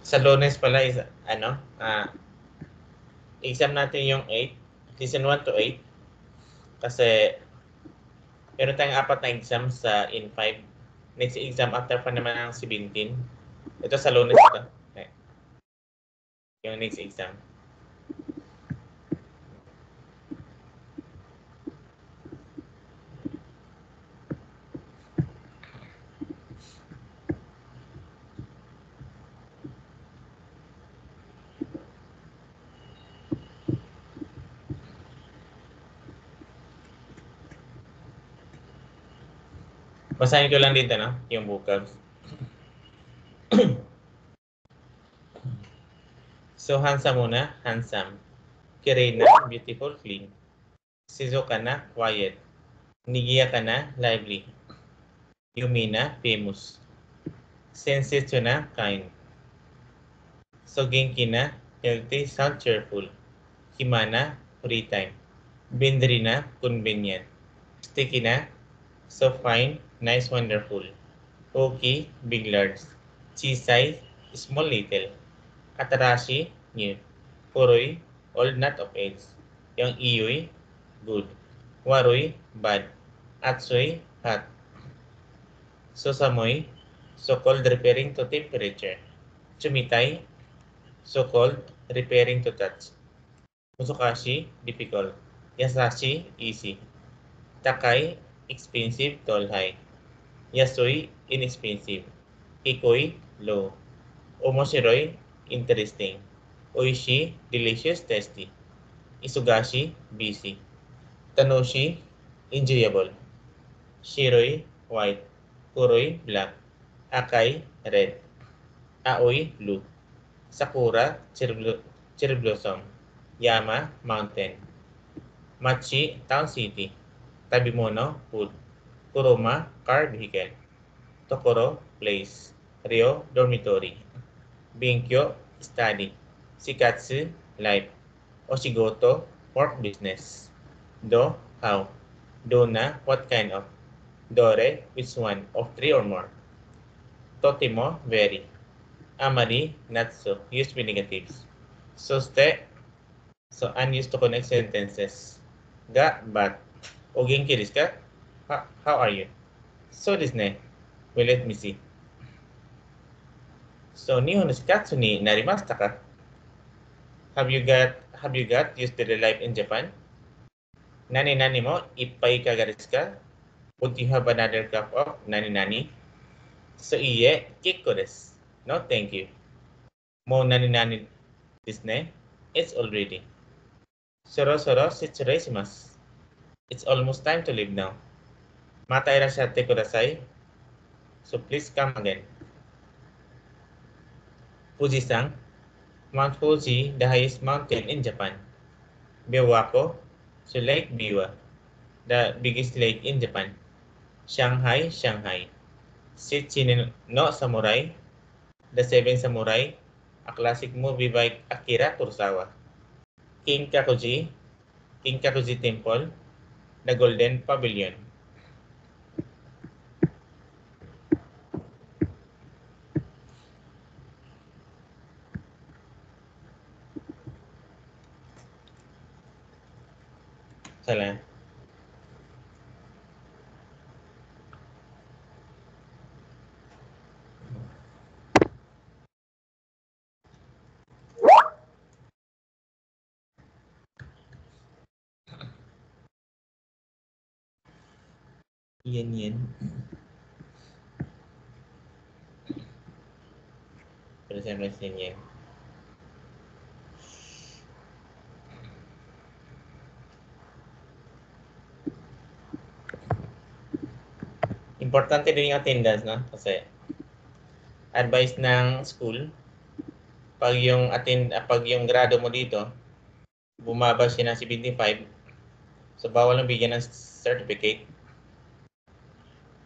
Sa Lunes pala is exam natin yung 8, season 1 to 8. Kasi meron tayong 4 na exam sa in 5. Next exam after pa naman ang 17. Ito sa Lunes ito. Okay. Yung next exam. Basahin ko lang dito, no? Yung vocabs. So, handsome muna. Handsome. Kirena, beautiful, clean. Shizuka na, quiet. Nigiya ka na, lively. Yumina, famous. Sensitsu na, kind. So, genki na, healthy, sound, cheerful. Himana, free time. Bindri na, convenient. Sticky na, so fine, nice, wonderful. Okay, big, large. Chisai, small, little. Atarashi, new. Furoy, old, not of age. Yung iyuy, good. Waroy, bad. Atsoy, hot. Sosamoy, so-called referring to temperature. Chumitay, so-called referring to touch. Musukashi, difficult. Yasashi, easy. Takai, expensive, tall, high. Yasui, inexpensive. Ikoi, low. Omoshiroi, interesting. Oishi, delicious, tasty. Isugashi, busy. Tanoshi, enjoyable. Shiroi, white. Kuroi, black. Akai, red. Aoi, blue. Sakura, cherry blossom. Yama, mountain. Machi, town, city. Tabimono, food. Kuroma, car, vehicle. Tokoro, place. Ryo, dormitory. Benkyo, study. Shikatsu, life. Oshigoto, work, business. Do, how. Dona, what kind of. Dore, which one of 3 or more. Totemo, very. Amari, not so. Use with negatives. Soste, so unused to connect sentences. Ga, but. O genki desu ka? How are you? So desu ne. Well, let me see. So, nihon no shikatsu ni narimashita ka? Have you got used to the life in Japan? Nani mo ippai kaga desu ka? Would you have another cup of nani? So, iie, kikko desu. No, thank you. Mo nani desu ne? It's already. Soro shitsurei shimasu. It's almost time to leave now. Mata irashatte kudasai. So, please come again. Fuji-san, Mount Fuji, the highest mountain in Japan. Biwako, so Lake Biwa, the biggest lake in Japan. Shanghai. Shichine no Samurai, the Seven Samurai, a classic movie by Akira Kurosawa. Kinkakuji Temple, the Golden Pavilion. Salah. Yan. Present yan. Importante din yung attendance, no? Kasi advice ng school, pag yung grado mo dito, bumaba siya ng 75, so bawal ng bigyan ng certificate.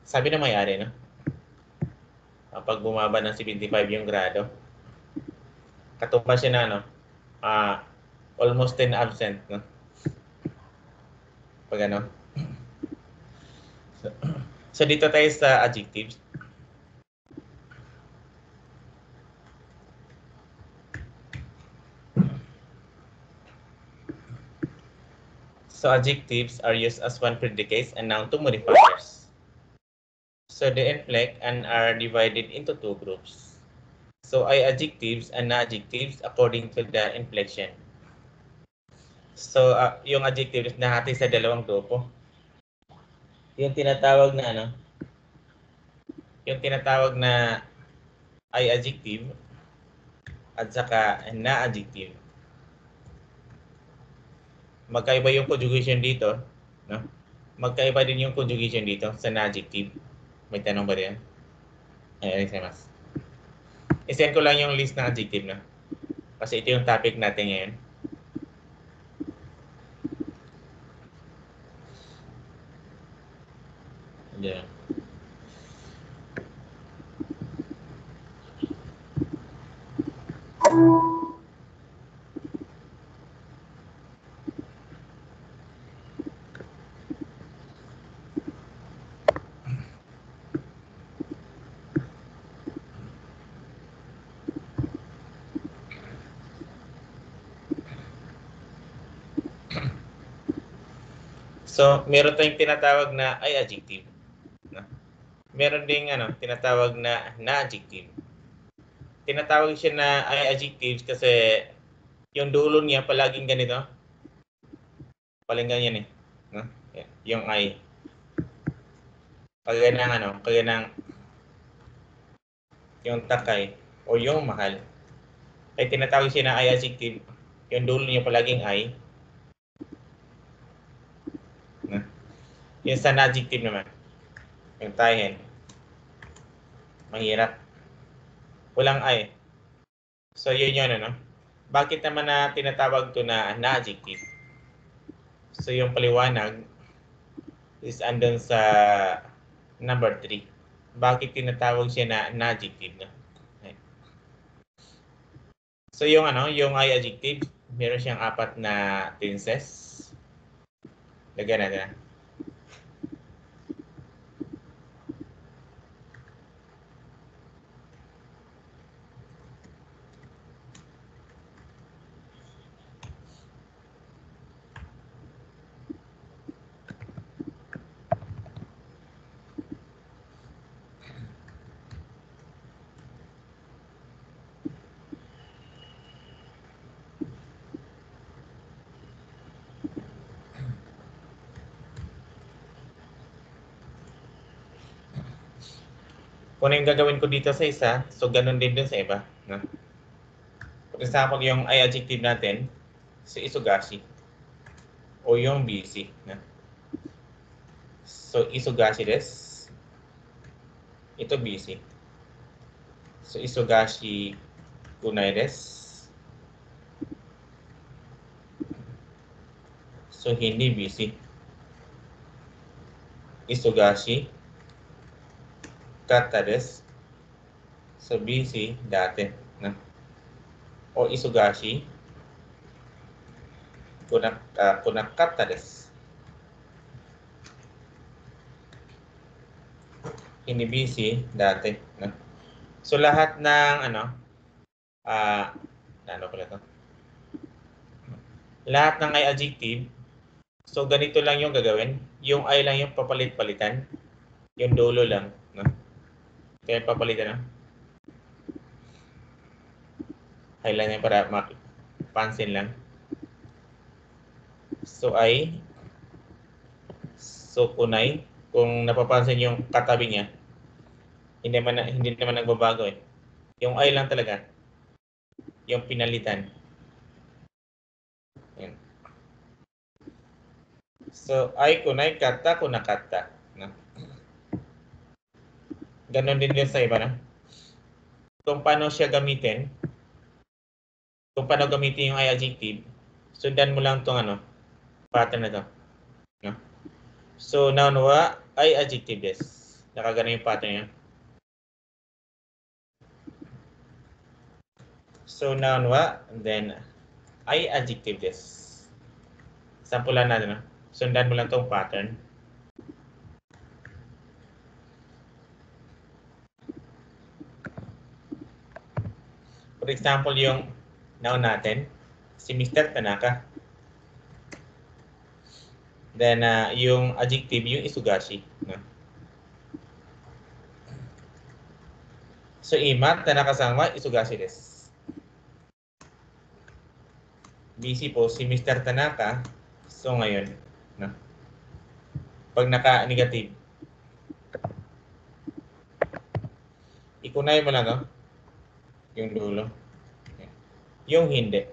Sabi na may-ari, no? Pag bumaba ng 75 yung grado, katupa siya na, no? Almost 10 absent, no? Pag ano. So dito tayo sa adjectives. So adjectives are used as one predicates and noun to modifiers. So the inflect and are divided into two groups. So ay adjectives and na-adjectives according to the inflection. So yung adjectives nahati sa dalawang grupo. Yung tinatawag na ay adjective at saka na-adjective. Magkaiba yung conjugation dito, no? Magkaiba din yung conjugation dito sa na-adjective. May tanong ba rin? Ay, mas. I-send ko lang yung list ng adjective na. Kasi ito yung topic natin ngayon. Yeah. So, meron tayong tinatawag na ay adjective. No? Meron ding tinatawag na na-adjective. Tinatawag siya na ay adjectives kasi yung dulo niya palaging ganito. Palaging ganyan eh. No? Yung ay. Kagaya ng yung takay o yung mahal. Ay tinatawag siya na ay adjective. Yung dulo niya palaging ay. No? Yung sa na-adjective naman. Yung tahen. Mahirap. Walang ay. So yun yun Bakit naman na tinatawag to na na-adjective? So yung paliwanag is andun sa number 3. Bakit tinatawag siya na na-adjective na? Okay. So yung yung ay adjective, meron siyang 4 na tenses. Lagyan natin Kung ano yung gagawin ko dito sa isa, so ganun din dun sa iba. No? For example, yung ay adjective natin, si Isugashi. O yung busy. No? So, Isugashi desu. Ito busy. So, Isugashi kunai desu. So, hindi busy. Isugashi katta desu. So, busy dati. No? O Isugashi kunakatta desu. Hindi busy dati. No? So, lahat ng pala to? Lahat ng ay adjective, so ganito lang yung gagawin. Yung ay lang yung papalit-palitan. Yung dulo lang. No? Kaya papalitan Ay lang yan para mapansin lang. So ay, so kunay. Kung napapansin yung katabi niya, hindi naman nagbabago eh. Yung ay lang talaga. Yung pinalitan. Yan. So ay kunay, kata kunakatta. No? Ganon din yun sa iba na. Kung paano siya gamitin, kung paano gamitin yung ay adjective, sundan mo lang itong pattern na to. No? So, noun wa ay adjective desu. Nakagano yung pattern niya. So, noun wa, then ay adjective desu. Sampulan natin. Sundan mo lang itong pattern. For example, yung noun natin, si Mr. Tanaka. Then, yung adjective, yung isugashi. No? So, ima, Tanaka sama, isugashi desu. Busy po si Mr. Tanaka. So, ngayon, no? Pag naka-negative, ikunay mo lang, no? Yung dulo. Yung hindi.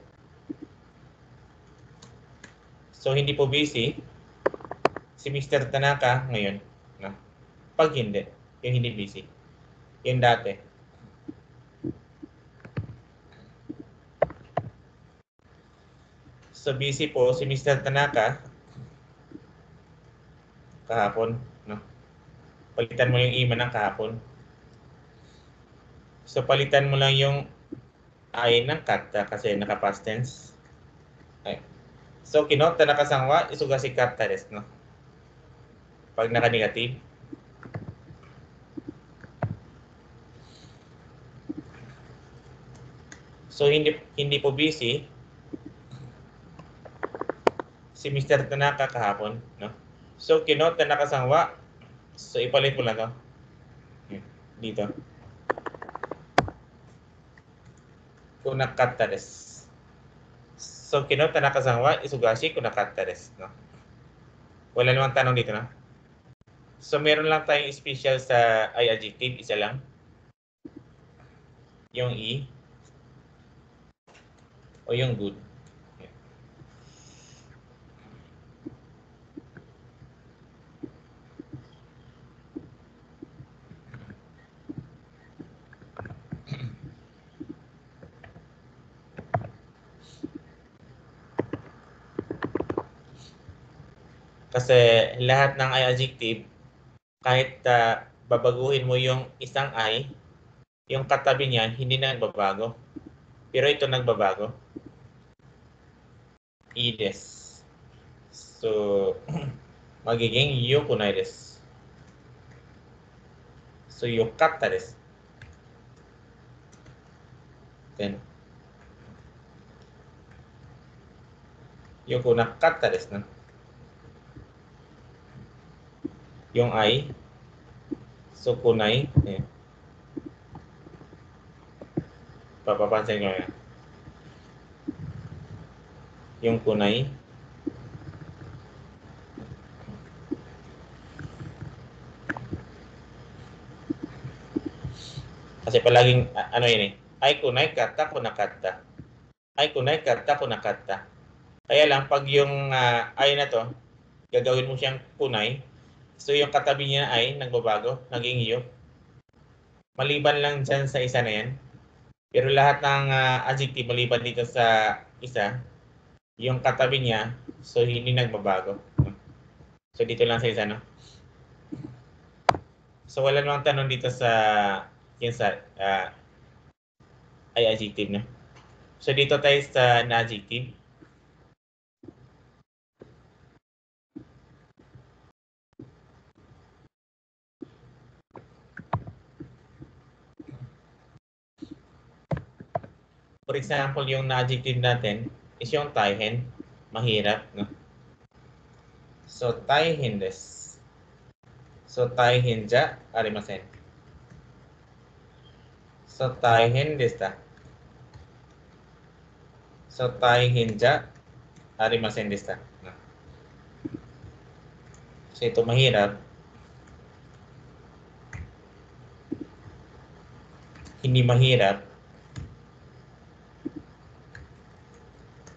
So, hindi po busy si Mr. Tanaka ngayon. No? Pag hindi, yung hindi busy. Yung dati. So, busy po si Mr. Tanaka kahapon. No? Palitan mo yung ima ng kahapon. So, palitan mo lang yung ay ng kata kasi naka-past tense. Ay. So, kino, Tanaka sangwa, isugasi kata desu, no? Pag naka-negative. So, hindi po busy si Mr. Tanaka kahapon, no? So, kino, Tanaka sangwa, so ipalit mo lang to. Dito. Kunakatta desu. So, kino, Tanaka sangwa, isugashi kunakatta desu, no? Wala namang tanong dito, no? So, meron lang tayong special sa ay adjective, isa lang. Yung i o yung good. Kasi lahat ng ay adjective, kahit babaguhin mo yung isang ay, yung katabi niya hindi na nagbabago. Pero ito nagbabago. I desu. So, magiging yokunai desu. So, yokatta desu. Then, yokunakatta desu, no? Yung ay, so kunay, papapansin nyo yan. Yung kunay, kasi palaging, ano yun eh, ay kunay, kata, kunakatta. Ay kunay, kata, kunakatta. Kaya lang, pag yung ay na to, gagawin mo siyang kunay, so yung katabi niya ay nagbabago, naging iyo. Maliban lang dyan sa isa na yan. Pero lahat ng adjective maliban dito sa isa, yung katabi niya, so hindi nagbabago. So dito lang sa isa, no? So wala namang tanong dito sa yun sa ay adjective, no? So dito tayo sa na-adjective. For example, yung na-adjective natin is yung taihen, mahirap, no? So taihen desu. So taihen ja arimasen. So taihen deshita. So taihen ja arimasen deshita. No? So ito mahirap. Hindi mahirap.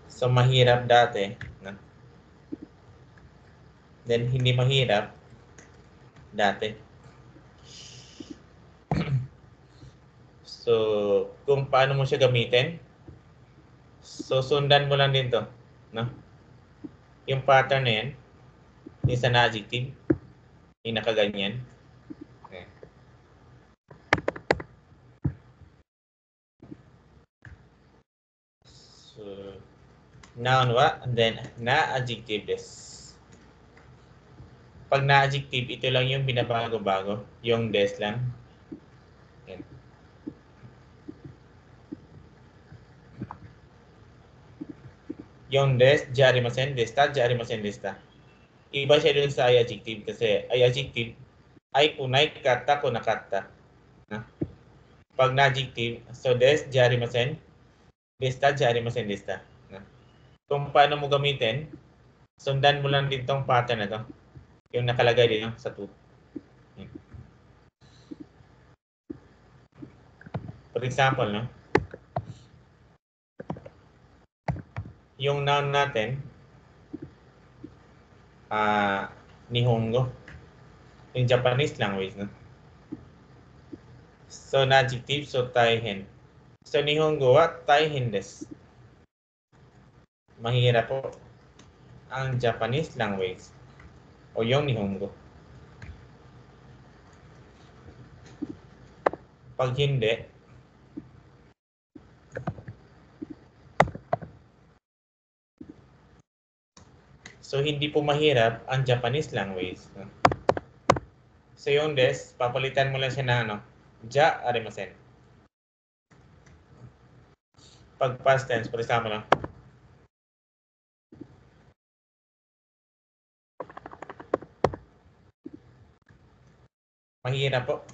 So mahirap dati, no? Then hindi mahirap dati. So kung paano mo siya gamitin, so sundan mo lang din to, no? Yung pattern na yan, yung sa na-adjective, yung nakaganyan. Okay. So noun wa, and then na-adjective desu. Pag na-adjective, ito lang yung binabago-bago, yung des lang. Yan. Yung des, jarimasen deshita, jarimasen deshita. Iba siya dun sa ay adjective kasi ay adjective ay kunay kata kunakatta. Na? Pag na-adjective, so des, jarimasen, desta, jarimasen, desta. Na? Kung paano mo gamitin, sundan mo lang din tong pattern na to. Yung nakalagay din sa 2. For example, no? Yung noun natin, Nihongo. Yung Japanese language, no? So, na-adjective, so taihen. So, Nihongo wa taihen desu. Mahirap po ang Japanese language o yung Nihongo. Pag hindi, so hindi po mahirap ang Japanese language. No? So yung des, papalitan mo lang siya na ano, ja arimasen. Pag past tense, for example lang, mahirap po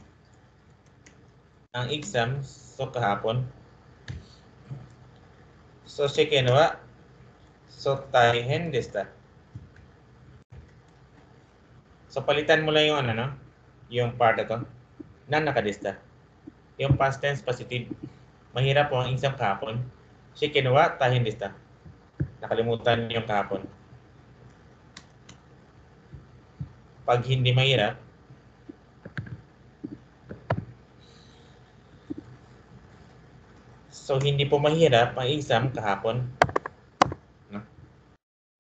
ang exam, so kahapon. So shiken wa, so taihen deshita. So palitan mo lang yung ano, no? Yung part ito na nakadesta. Yung past tense positive. Mahirap po ang exam kahapon. Shiken wa taihen deshita. Nakalimutan yung kahapon. Pag hindi mahirap, so hindi po mahirap ang exam kahapon. No?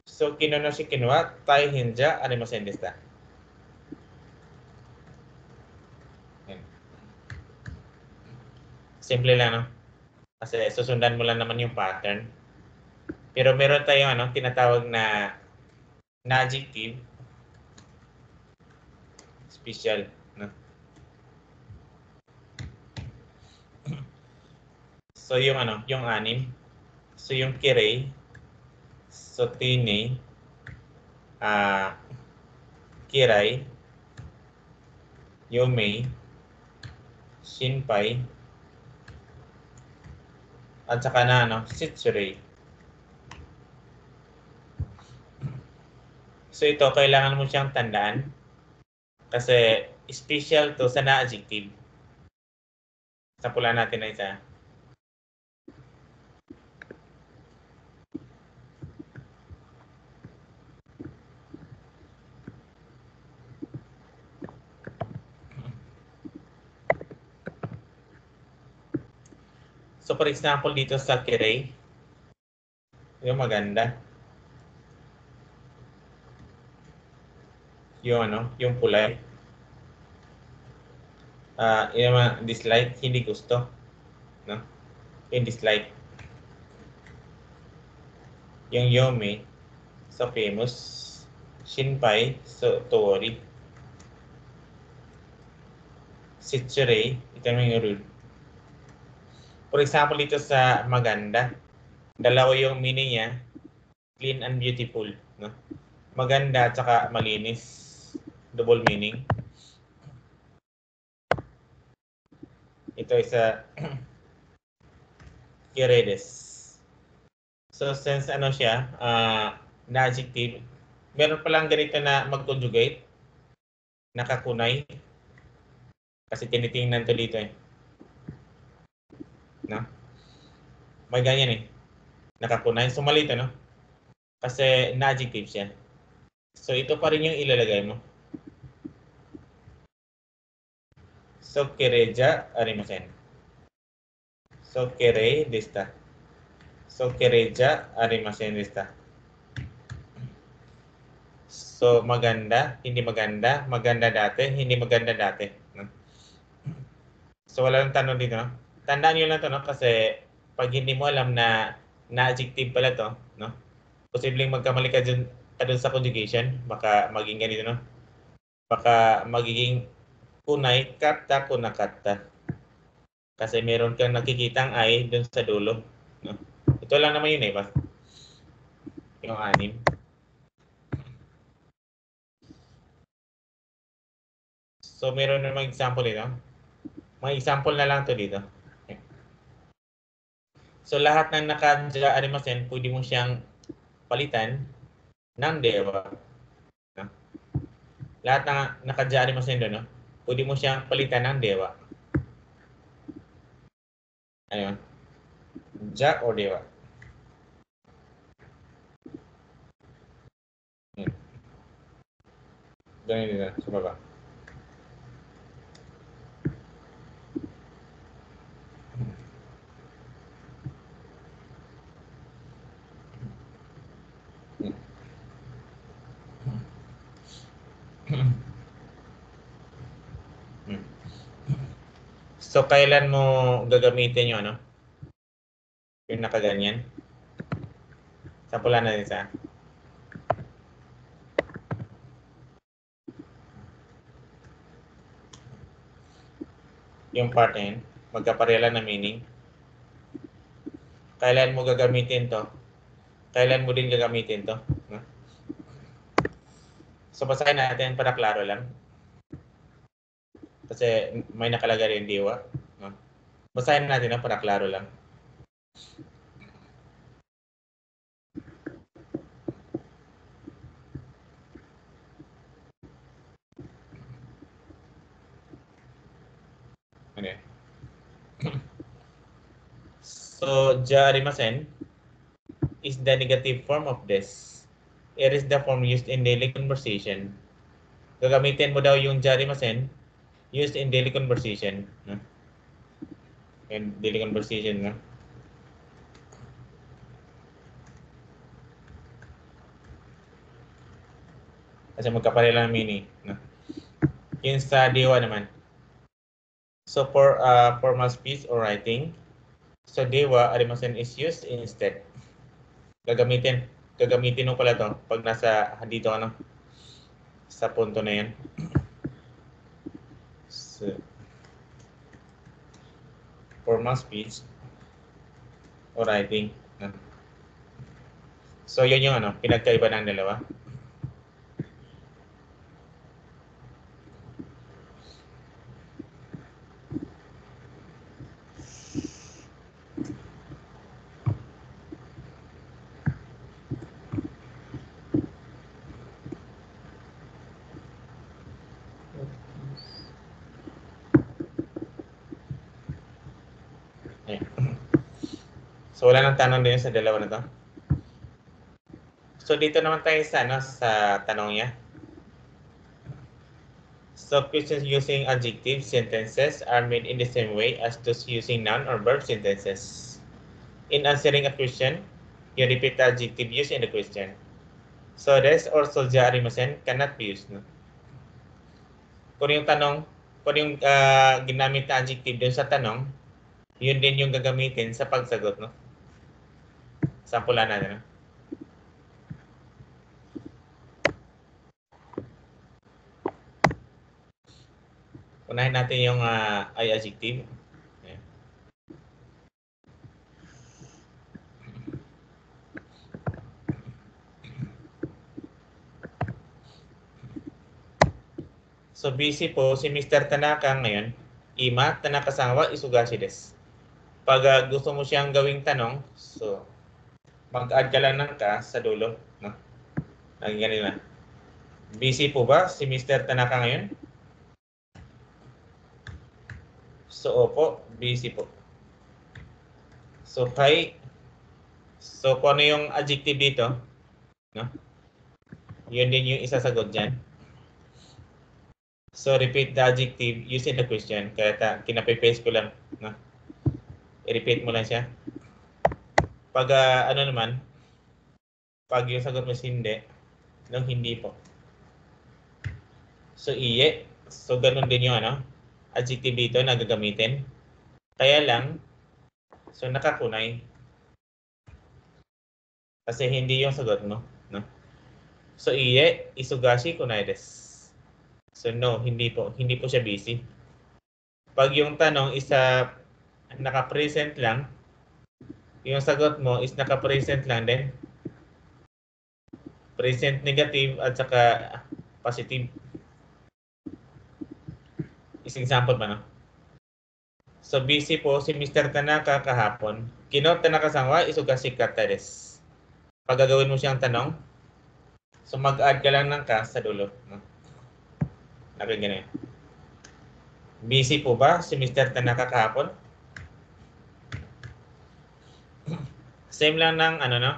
So kinono shiken wa taihen ja arimasen deshita. Simple lang, no? Kasi susundan mo lang naman yung pattern. Pero meron tayong ano, tinatawag na adjective special, no? So yung ano, yung anim. So yung kirei, so tine, kirai, yomei, shinpai, at saka na ano, shitsurei. So ito, kailangan mo siyang tandaan kasi special to sa na-adjective. Sa pula natin na isa. So for example, dito sa kirei, yung maganda. Yung ano, yung pulay. Yung mga dislike, hindi gusto. No? Yung dislike. Yung Yomi, so famous. Shinpai, so Tori. Shitsurei, ito yung rude. For example, dito sa maganda, dalawa yung meaning niya, clean and beautiful. No? Maganda at saka malinis. Double meaning. Ito isa kiredes. So since ano siya, na adjective, meron palang ganito na mag-conjugate, nakakunay. Kasi tinitingnan to dito eh. No? May ganyan eh. Nakakunay. So mali ito, no? Kasi na-adjective siya. So ito pa rin yung ilalagay mo. So kereja arimasen. So kere desta. So kereja arimasen desta. So maganda, hindi maganda, maganda dati, hindi maganda dati. No? So wala lang tanong dito, no? Tandaan nyo lang to, no? Kasi pag hindi mo alam na na-adjective pala to, no? Posibleng magkamali ka dun sa conjugation, baka maging ganito, no? Baka magiging kunay kata kunakatta. Kasi meron kang nakikitang ay dun sa dulo, no? Ito lang naman yun eh, ba? Yung anim. So, meron na mga example dito. Mga example na lang to dito. Okay. So, lahat ng naka-arimasen, pwede mo siyang palitan ng dewa. No? Lahat ng naka-arimasen doon, no? Pwede mo siyang palitan ng dewa. Ano? Ja o dewa. Ganun dito, sa baba. So, kailan mo gagamitin yung ano? Yung nakaganyan? Sampulan natin sa yung part na yun. Magkapareha na meaning. Kailan mo gagamitin to? Kailan mo din gagamitin to? No? So, basahin natin para klaro lang. Kasi may nakalagay rin diwa. No? Basahin natin para klaro lang. Okay. So, jarimasen is the negative form of this. It is the form used in daily conversation. Gagamitin mo daw yung jarimasen used in daily conversation. No? In daily conversation, no? Kasi magkapareha lang meaning. No? Yung sa diwa naman. So for formal speech or writing, so dewa arimasen is used instead. Gagamitin mo pala to pag nasa dito ano sa punto na yan. So, formal speech or writing. So yun yung ano, pinagkaiba ng dalawa. Ayan. So wala nang tanong din sa dalawa na to. So dito naman tayo sa ano, sa tanong niya. So questions using adjective sentences are made in the same way as those using noun or verb sentences. In answering a question, you repeat the adjective used in the question. So res or solja arimasen cannot be used. No? Kung yung tanong, kung yung ginamit na adjective dun sa tanong, yun din yung gagamitin sa pagsagot. No? Sampulan natin. No? Unahin natin yung ay adjective. Ayan. So busy po si Mr. Tanaka ngayon. Ima Tanaka-sanwa isugashi desu. Pag gusto mo siyang gawing tanong, so mag-add ka lang ng ka sa dulo. No? Naging ganun na. Busy po ba si Mr. Tanaka ngayon? So, opo, busy po. So, kay, so kung ano yung adjective dito, no? Yun din yung isasagot dyan. So, repeat the adjective using the question. Kaya kinape-paste ko lang, no? I-repeat mo lang siya. Pag ano naman, pag yung sagot mo is hindi, nung hindi po. So, iye. So, ganun din yung ano, adjective dito na gagamitin. Kaya lang, so nakakunay. Kasi hindi yung sagot mo. No? So, iye, isugashi kunai desu. So, no, hindi po. Hindi po siya busy. Pag yung tanong is naka-present lang, yung sagot mo is naka-present lang din. Present negative at saka positive. Is example ba, no? So, busy po si Mr. Tanaka kahapon. Kino Tanaka-san wa isugasi katta desu. Pag gagawin mo siyang tanong, so mag-add ka lang ng ka sa dulo. No? Ganyan. Busy po ba si Mr. Tanaka kahapon? Same lang ng ano, no?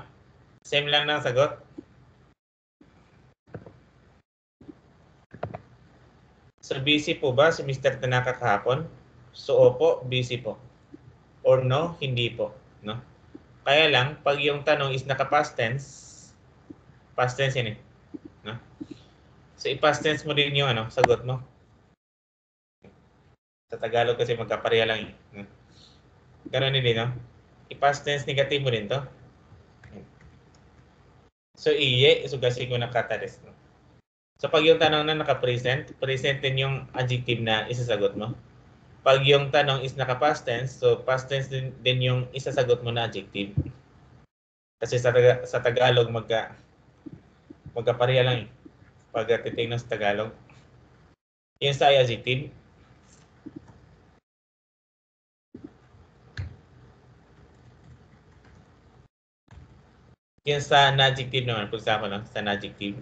Same lang ng sagot. So, busy po ba si Mr. Tanaka kahapon? So, opo, busy po. Or no, hindi po. No? Kaya lang, pag yung tanong is naka-past tense, past tense yun eh. No? So, i-past tense mo din yung ano, sagot mo. Sa Tagalog kasi magkapareha lang eh. No? Ganun din, no? I-past tense negative mo din to. So, iye, isugasi ko na kata desu. No? So, pag yung tanong na naka-present, present din yung adjective na isasagot mo. Pag yung tanong is naka-past tense, so past tense din yung isasagot mo na adjective. Kasi sa Tagalog, magkapareha lang eh. Pag titignan sa Tagalog. Yung sa adjective, yung sa na-adjective naman, for example, no? Sa na-adjective.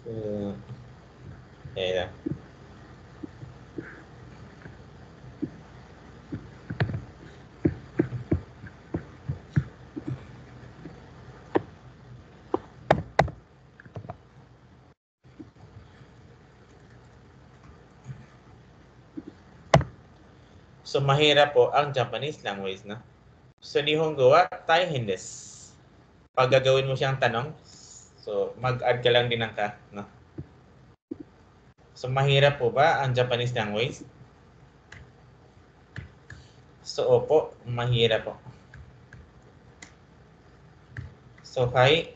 So, ayan. So, mahirap po ang Japanese language, no? So, Nihongo wa taihen desu. Pag gagawin mo siyang tanong, so mag-add ka lang din ng ka, no? So, mahirap po ba ang Japanese language? So, opo, mahirap po. So, hi,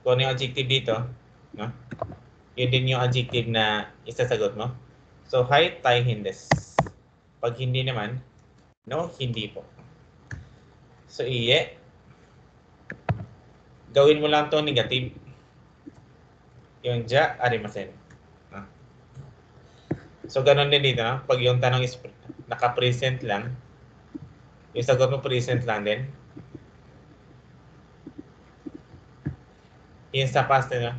kung ano yung adjective dito, no? Yun din yung adjective na isasagot mo. So, hi, taihen desu. Pag hindi naman, no, hindi po. So, iye, gawin mo lang to negative. Yung ja, arimasen. No? So, ganun din dito, no? Pag yung tanong is naka-present lang, yung sagot mo present lang din. Yung sa past, no?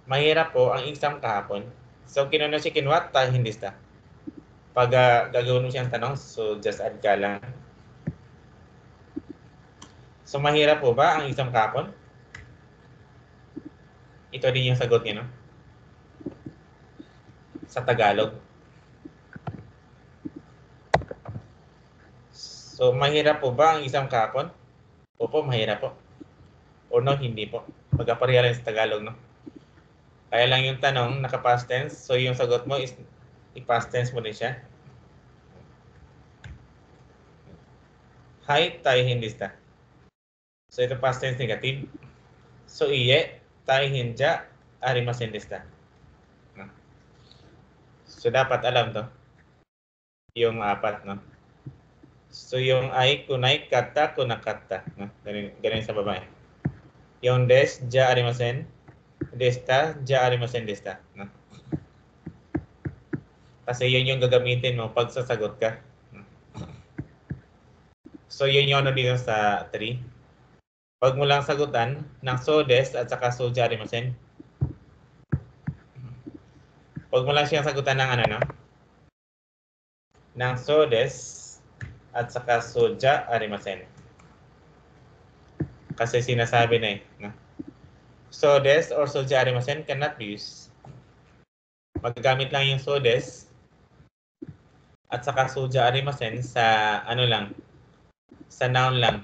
Mahirap po ang exam kahapon. So, kinuna si kinwat, hindi sta. Pag gagawin mo siyang tanong, so just add ka lang. So, mahirap po ba ang exam kahapon? Ito din yung sagot niya, no? Sa Tagalog. So, mahirap po ba ang exam kahapon? Opo, mahirap po. O no, hindi po. Magkapareha lang sa Tagalog, no? Kaya lang yung tanong, naka-past tense. So, yung sagot mo is i-past tense mo din siya. Hai, taihen deshita. So, ito past tense negative. So, iye, taihen ja arimasen deshita. No? So, dapat alam to. Yung apat, no? So, yung ay, kunay, kata, kunakatta. No? Ganun sa babae. Yung des, ja arimasen. Deshita, ja arimasen deshita. No? Kasi yun yung gagamitin mo pag sasagot ka. So, yun yung ano dito sa 3. Pag mo lang sagutan ng so des at saka so ja arimasen. Pag mo lang siyang sagutan ng ano, no? Ng so des at saka so ja arimasen. Kasi sinasabi na eh. No? So des or so ja arimasen cannot be used. Magagamit lang yung so des at saka so ja arimasen sa ano lang, sa noun lang.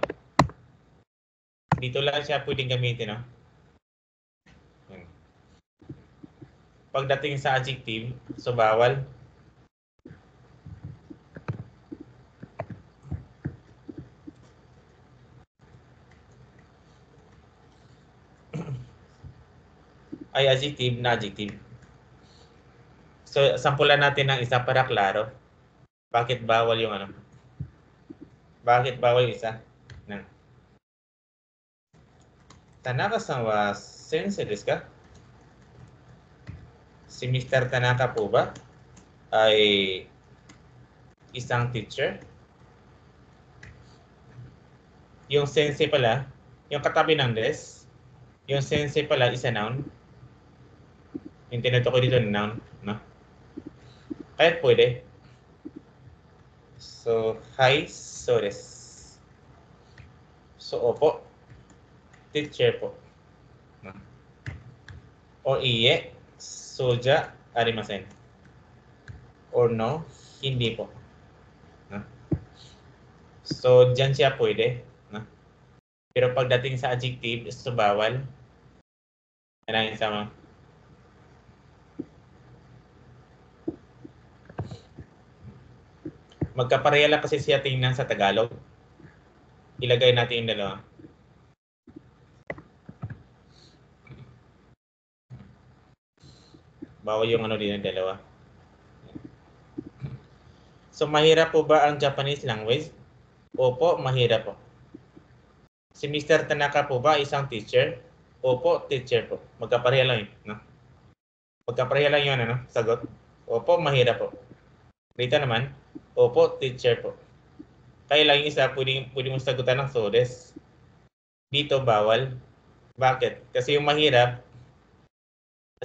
Dito lang siya pwedeng gamitin, no? Pagdating sa adjective, so bawal. Ay adjective na adjective. So, sampulan natin ng isa para klaro. Bakit bawal yung ano? Bakit bawal yung isa? Na. Tanaka-san wa sensei desu ka? Si Mr. Tanaka po ba ay isang teacher. Yung sensei pala, yung katabi ng desk, yung sensei pala is a noun. Yung tinutukoy dito na noun, no? Kahit pwede. So, hi, so desu. So, opo, teacher po. No? O iye, soja arimasen. Or no, hindi po. No? So, dyan siya pwede. No? Pero pagdating sa adjective, so bawal. Ano yung sama? Magkapareha lang kasi siya tingnan sa Tagalog. Ilagay natin yung dalawa. Bawal yung ano din ng dalawa. So, mahirap po ba ang Japanese language? Opo, mahirap po. Si Mr. Tanaka po ba isang teacher? Opo, teacher po. Magkapareha lang yun. No? Magkapareha lang yun, ano? Sagot. Opo, mahirap po. Rita naman, opo, teacher po. Kaya lang yung isa, pwede mong sagutan ng so desu. Dito, bawal. Bakit? Kasi yung mahirap,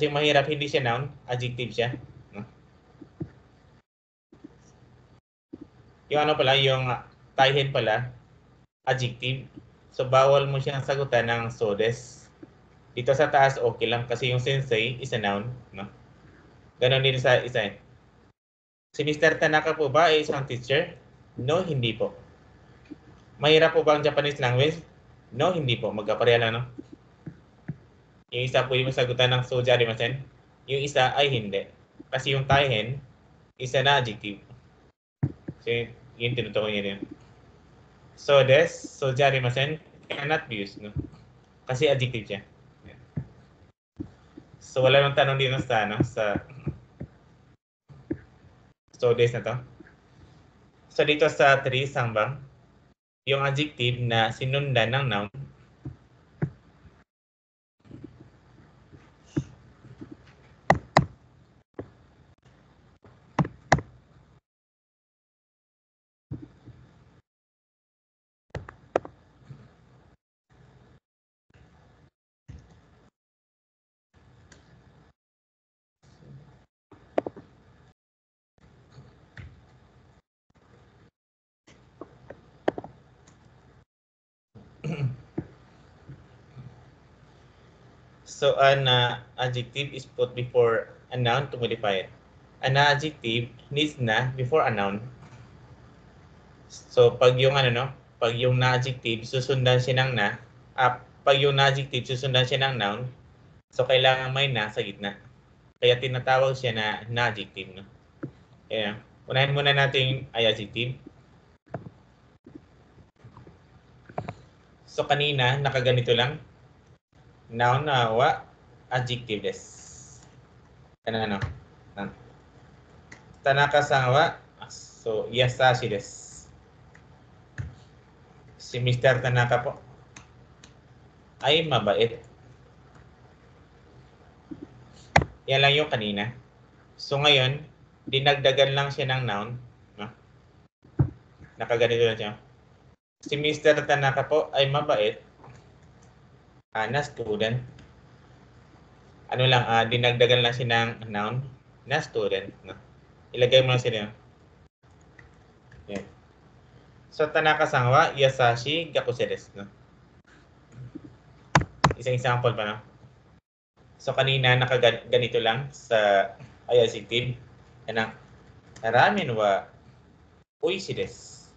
hindi siya noun, adjective siya. No? Yung ano pala, yung taihen pala, adjective. So, bawal mo siyang sagutan ng so desu. Dito sa taas, okay lang kasi yung sensei is a noun. No? Ganon din sa isa. Si Mr. Tanaka po ba ay isang teacher? No, hindi po. Mahirap po ba ang Japanese language? No, hindi po. Magkapareha lang, no? Yung isa pwede mo sagutan ng soja arimasen. Yung isa ay hindi. Kasi yung taihen, isa na adjective. So, yun tinutukoy niya rin. So, soja arimasen cannot be used, no? Kasi adjective siya. So, wala nang tanong dito sa, ano, sa so des na to. So, dito sa 3, sangbang, yung adjective na sinundan ng noun, so an adjective is put before a noun to modify it. An adjective needs na before a noun. So pag yung ano, no, pag yung na-adjective susundan siya ng na, pag yung na-adjective susundan siya ng noun, so kailangan may na sa gitna. Kaya tinatawag siya na na-adjective, no. Kaya unahin muna natin ay adjective. So kanina nakaganito lang. Noun na wa adjective des. Ano? Tanaka-san wa so yasashi desu. Si Mr. Tanaka po ay mabait. Yan lang yung kanina. So ngayon, dinagdagan lang siya ng noun. No? Nakaganito na siya. Si Mr. Tanaka po ay mabait. Na student. Ano lang, dinagdagan lang siya ng noun na student. No? Ilagay mo lang siya. Yan. So, Tanaka-san wa yasashi gakuse desu. No? Isang example pa, no? So, kanina nakaganito lang sa adjective. Yan ang ramen wa oishi desu.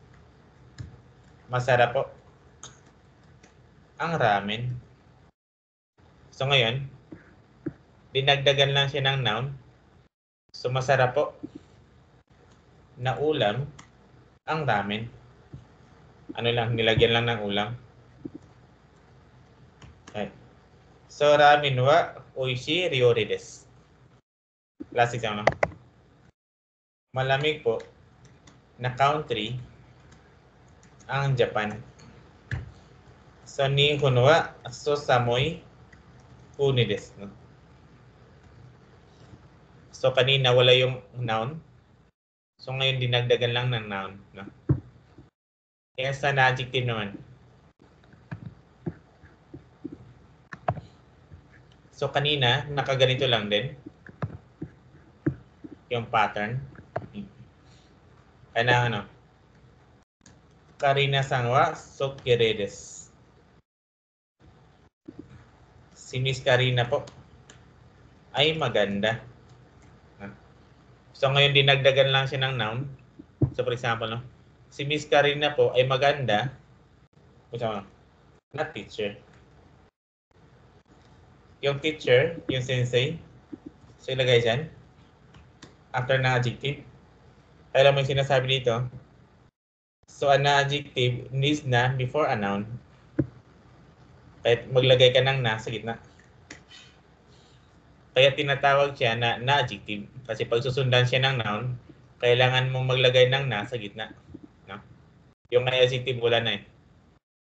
Masarap po ang ramen. So, ngayon, dinagdagan lang siya ng noun. So, masarap po na ulam ang ramen. Ano lang, nilagyan lang ng ulam. Okay. So, ramen wa oishi ryori desu. Last example. Malamig po na country ang Japan. So, nihon wa so samui kuni desu. No? So, kanina wala yung noun. So ngayon dinagdagan lang ng noun, no? Kaya sa na-adjective naman. So kanina, nakaganito lang din. Yung pattern. Kaya na ano. Karina-san wa sokere desu. Si Miss Karina po ay maganda. So ngayon dinagdagan lang siya ng noun. So for example, no? Si Miss Karina po ay maganda. Not teacher. Yung teacher, yung sensei, so ilagay dyan. After ng adjective. Alam mo yung sinasabi dito? So an adjective needs na before a noun. Kahit maglagay ka ng na sa gitna. Kaya tinatawag siya na adjective. Kasi pag susundan siya ng noun, kailangan mong maglagay ng na sa gitna. No? Yung ay adjective, wala na eh.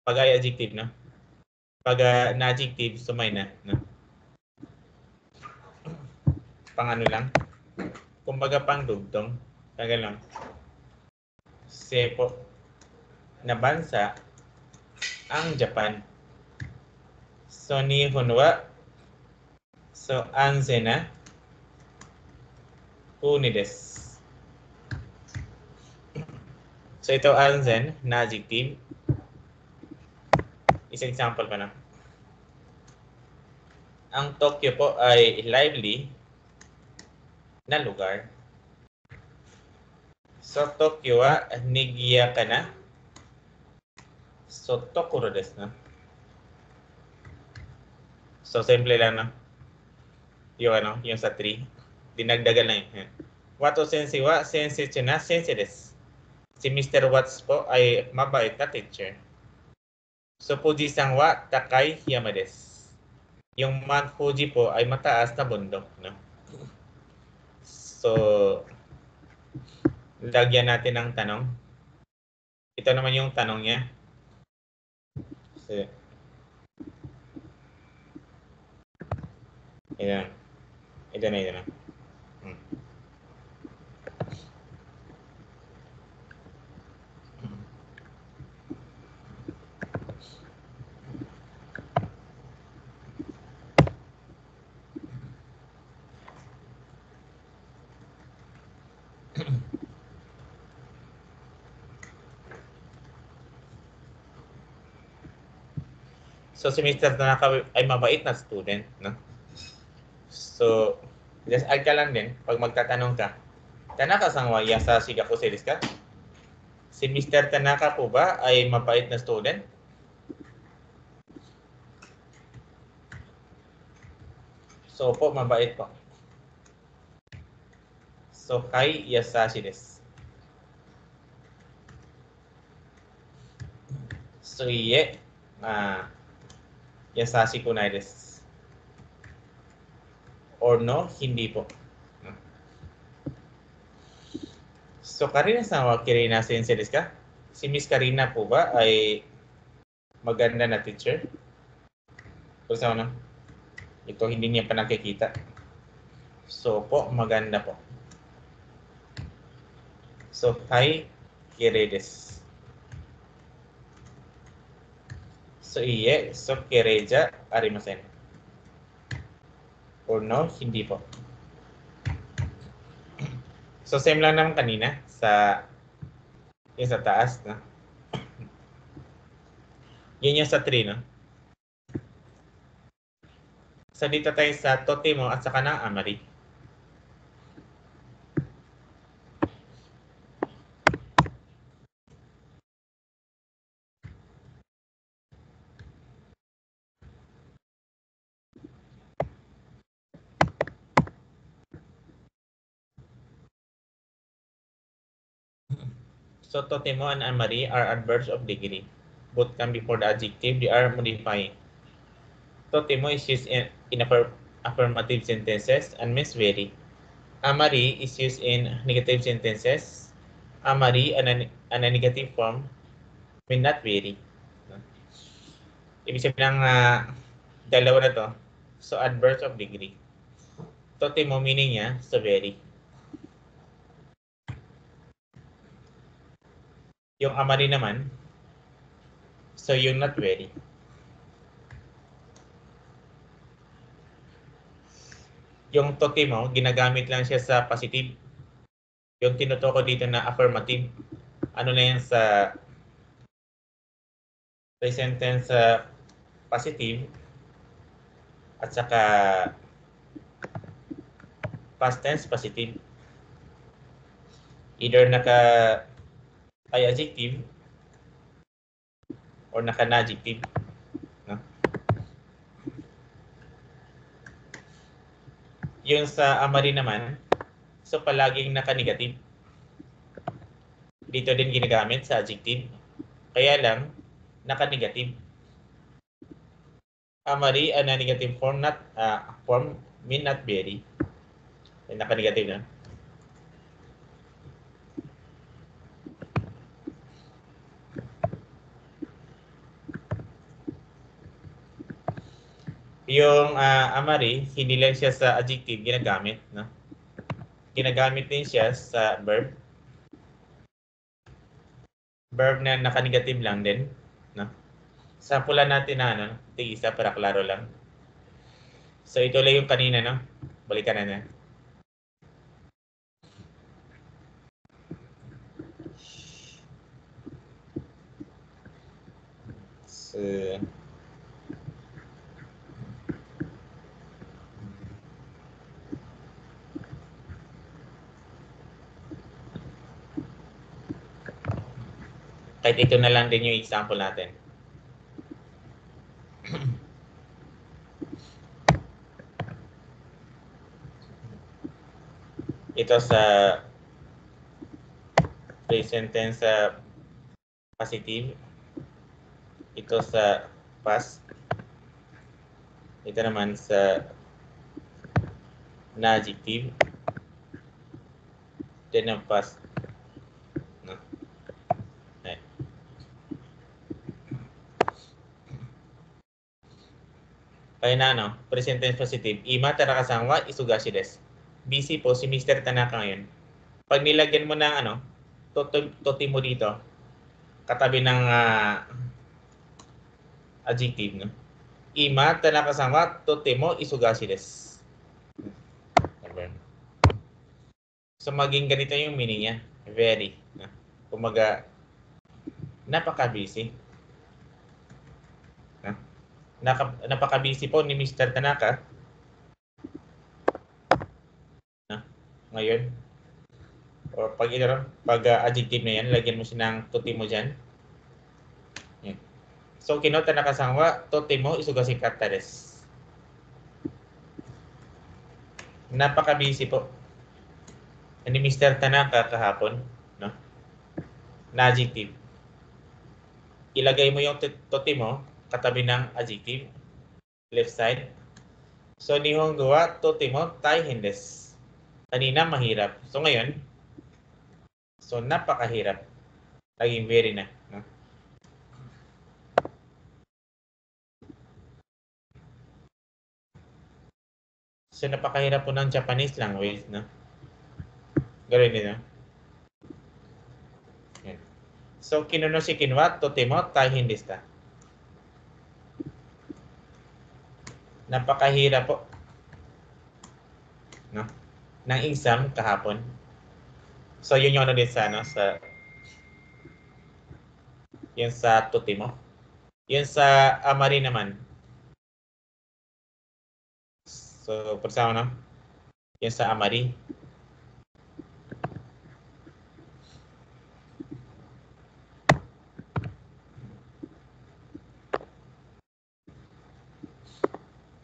Pag ay adjective, no? Pag na adjective, sumay na. No? Pang ano lang. Kumbaga pang dugtong. Kaya lang. Sepo na bansa ang Japan. So, Nihon wa so anzen na kuni desu. So, ito anzen na adjective. Isang example pa na. Ang Tokyo po ay lively na lugar. So, Tokyo wa nigiyaka na. So, Tokuro desu na. So, simple lang na. Yung ano, yung sa 3. Dinagdagan lang yun. Wato sensei wa sensei na sensei desu. Si Mr. Watts po ay mabait na teacher. So, Fuji-san wa takai yama desu. Yung Mount Fuji po ay mataas na bundok. No? So, lagyan natin ng tanong. Ito naman yung tanong niya. So, ito na. So, si Mr. Tanaka ay mabait na student. No? So, just add ka lang din pag magtatanong ka. Tanaka-san wa yasashi gakusei desu ka? Si Mr. Tanaka po ba ay mabait na student? So po, mabait po. So, kai yasashi desu. So, iye, yasashi kunai desu. Or no, hindi po. So, Karina-san wa kirei na sensei desu ka? Si Miss Karina po ba ay maganda na teacher? So, ano? Ito, hindi niya pa nakikita. So po, maganda po. So, kai kirei desu. So, iye, so kirei ja arimasen. Or no, hindi po. So, same lang naman kanina sa yung sa taas, no? Yun yung sa 3, no? So, dito tayo sa totemo at saka ng amari. So, totemo and amari are adverbs of degree. Both come before the adjective. They are modifying. Totemo is used in affirmative sentences and means very. Amari is used in negative sentences. Amari and a negative form mean not very. Ibig sabihin ng dalawa na to. So, adverbs of degree. Totemo meaning niya, so very. Yung amari naman, so yung not very. Yung tote mo, ginagamit lang siya sa positive. Yung tinutuko dito na affirmative, ano na yan sa present tense sa positive at saka past tense positive. Either naka ay adjective or naka-adjective. No? Yung sa amari naman, so palaging naka-negative. Dito din ginagamit sa adjective. Kaya lang, naka-negative. Amari, na negative form, not form, mean not very. Naka-negative na. Yung amari, hindi lang siya sa adjective ginagamit. No? Ginagamit din siya sa verb. Verb na naka-negative lang din. No? Sampulan natin na ano, isa para klaro lang. So ito lang yung kanina, no? Balikan na na. So, kahit ito na lang din yung example natin. Ito sa present tense sa positive. Ito sa past. Ito naman sa na-adjective. Then ang past. No? Okay. Kaya na, no? Present tense positive. Ima Tanaka-san wa isugashi desu. Busy po si Mr. Tanaka ngayon. Pag nilagyan mo ng ano, toti mo dito, katabi ng adjective, no? Ima Tanaka-san wa totemo isugashi desu. So maging ganito yung meaning niya. Very. No? Kumaga, napaka-busy. No? Napaka-busy po ni Mr. Tanaka. No? Ngayon. O pag adjective na yan, lagyan mo siya ng tuti mo dyan. Yan. So, kinota nakasangwa, tuti mo, isugasing kata desu. Napaka-busy po ni Mr. Tanaka kahapon. No? Na adjective. Ilagay mo yung tuti mo, katabi ng adjective. Left side. So, nihongo wa tuti mo taihen desu. Kanina, mahirap. So, ngayon, so, napakahirap. Naging very na. No? So, napakahirap po ng Japanese language. No? Gawin din, no? Yan. So, kinunoshikin wa totemo taihen desu ka? Napakahirap po. No? Ng exam kahapon. So, yun yung ano din sa, ano, sa yun sa tuti mo. Yun sa amari naman. So, persama no? Yun sa amari.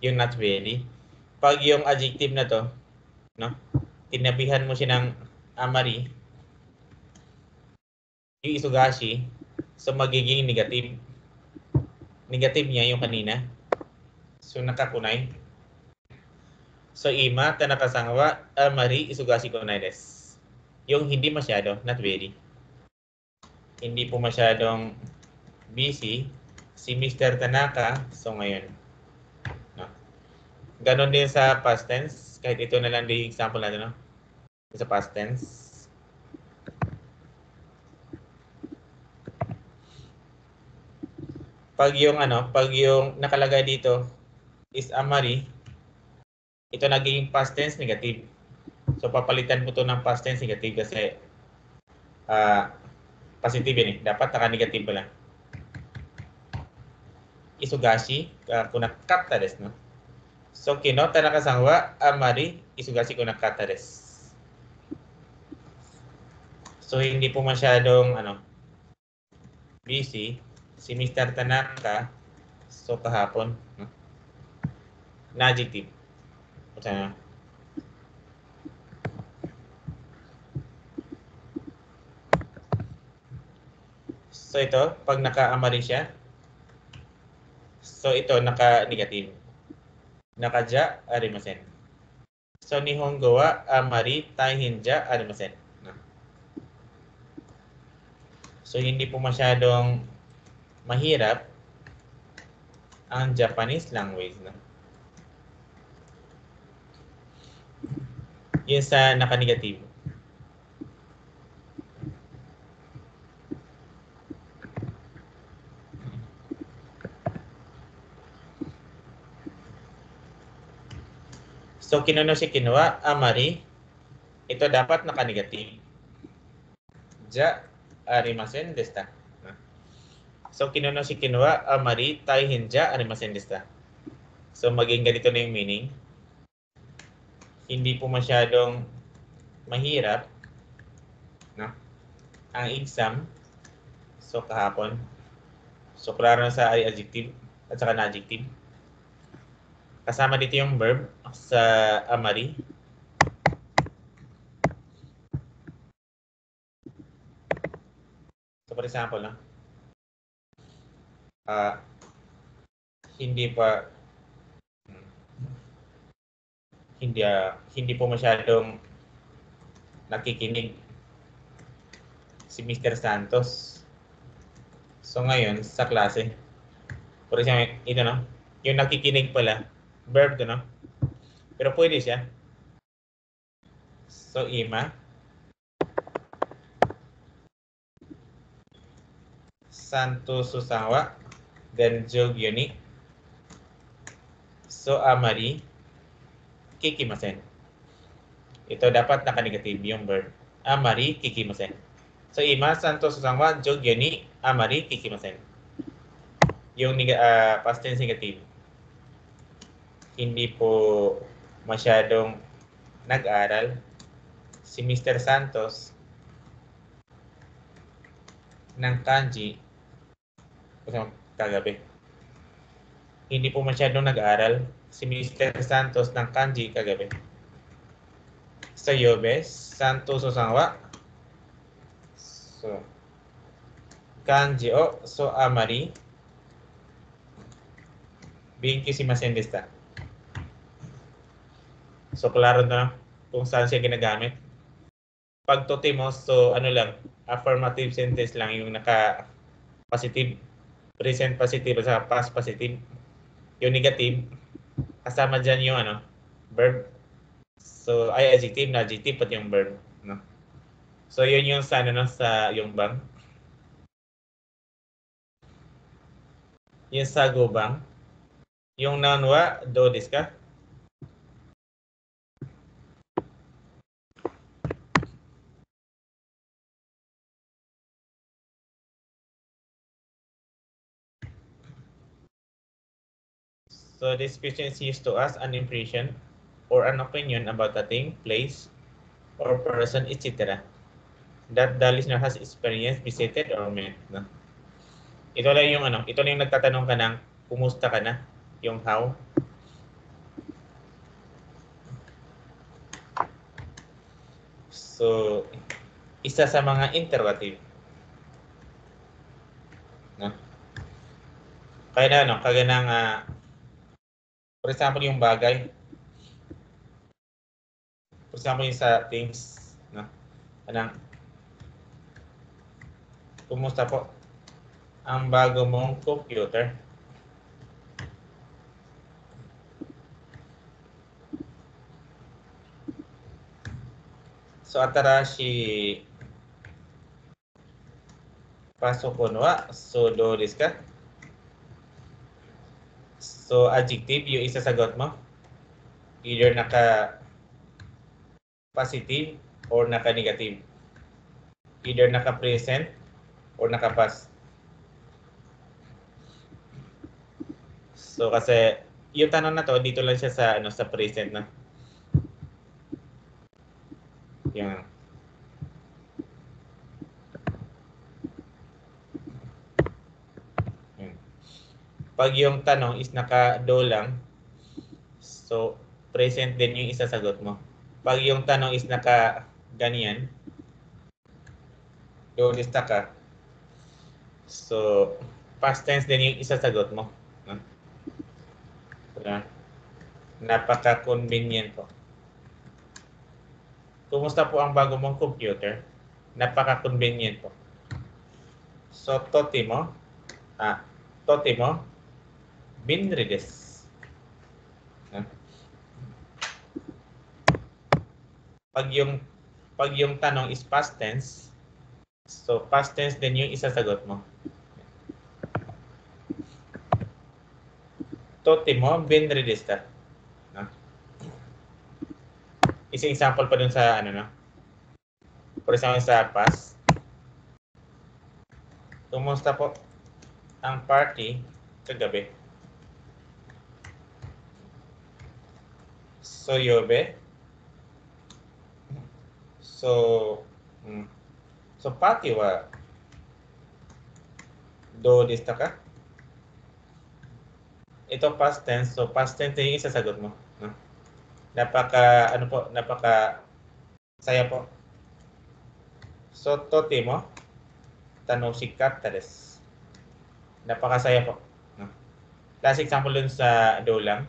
Yung not very. Pag yung adjective na to, no? Tinabihan mo siya ng amari, yung isugashi, so magiging negative. Negative niya yung kanina. So, nakakunay. So, ima, tanakasangawa, amari, isugashi kunai desu. Yung hindi masyado, not very. Hindi po masyadong busy si Mr. Tanaka. So, ngayon. No? Ganon din sa past tense. Kahit ito na lang din example natin. No? Sa past tense. pag yung nakalagay dito is amari, ito naging past tense negative. So papalitan mo to ng past tense negative kasi positive yun eh. Dapat naka-negative pa lang. Isugashi kunakatta desu, no? So kino Tanaka-san wa amari isugashi kunakatta desu. So hindi po masyadong busy si Mr. Tanaka. So kahapon, no? Na adjective. So ito, pag naka-amari siya, so ito naka-negative. Naka-ja arimasen. So Nihongo wa amari taihen ja arimasen. So hindi po masyadong mahirap ang Japanese language, no? Yun sa naka-negative. So kinuno si kinuha, amari, ito dapat naka-negative. Ja arimasen desta. So kinuno si kinuha, amari taihen ja arimasen desta. So maging ganito na yung meaning. Hindi po masyadong mahirap, no? Ang exam, so kahapon. So klaro na sa adjective at saka na adjective. Kasama dito yung verb sa amari. So for example, no? Hindi po masyadong nakikinig si Mr. Santos. So ngayon sa klase, for example, ito no, yung nakikinig pala, verb to, no? Pero pwede siya. So ima Santos susawa ganjog yoni. So amari kikimasen. Ito dapat naka-negative yung verb. Amari kikimasen. So ima Santos susawa jog yoni amari kikimasen. Yung past tense negative. Hindi po masyadong nag-aral si Mr. Santos ng kanji kagabi. Hindi po masyadong nag-aral si Mr. Santos ng kanji kagabi. Sa Yobes, Santos Osanwa. So, kanji o so amari benkyou desta. So, klaro na kung saan siya ginagamit. Pag totimo, so lang, affirmative sentence lang yung naka-positive, present positive at past positive. Yung negative, kasama dyan yung verb. So, ay adjective na adjective pati yung verb, no? So, yun yung sa sa yung bang. Yung sa go bang. Yung noun wa do desu ka? So, this question is used to ask an impression or an opinion about a thing, place, or person, etc. that the listener has experienced, visited, or met. No? Ito lang yung ito lang yung nagtatanong ka ng kumusta ka na, yung how. So, isa sa mga interrogative. No? Kaya na kaya ng for example yung bagay. For example yung sa things, no? Kumusta po ang bago mong computer? So, atarashi pasokon wa so do desu ka? So, adjective, yung isasagot mo. Either naka-positive or naka-negative. Either naka-present or naka-past. So, kasi yung tanong na to, dito lang siya sa, sa present na. Yan. Pag yung tanong is naka-do lang, so present din yung isasagot mo. Pag yung tanong is naka-ganyan, do lista ka, so past tense din yung isasagot mo. Napaka-convenient po. Kumusta po ang bago mong computer? Napaka-convenient po. So, totimo, binri desu. Pag yung tanong is past tense, so past tense din yung isasagot mo. Totimo binri desu ka. Isang example pa dun sa for example sa past. Kumusta po ang party kagabi? So, yobe. So, party wa do desta ka? Ito past tense, so past tense yung isasagot mo. Napaka saya po. So, totimo tanoshikatta desu. Napakasaya po. Last example dun sa do lang.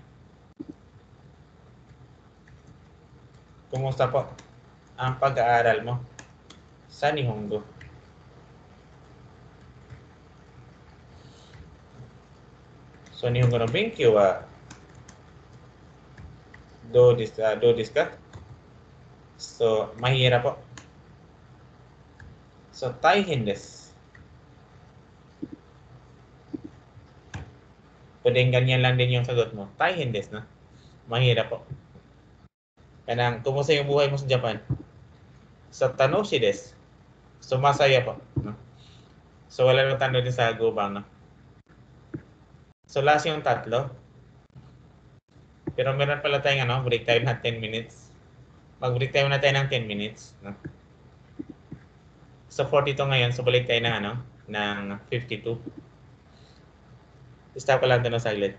Kumusta po ang pag-aaral mo sa Nihongo? So, Nihongo no benkyou wa do desu ka? So, mahirap po. So, taihen desu. Pwedeng ganyan lang din yung sagot mo. Taihen desu, no? Mahirap po. Kanang, kumusta yung buhay mo sa Japan? So, tanoshi desu. So, masaya po. No? So, wala nang tanong din sa gubang, no? So, last yung tatlo. Pero meron pala tayong break time na 10 minutes. Mag-break time na tayo ng 10 minutes. No? So, 42 ngayon. So, balik tayo ng 52. Stop ko lang ito ng saglit.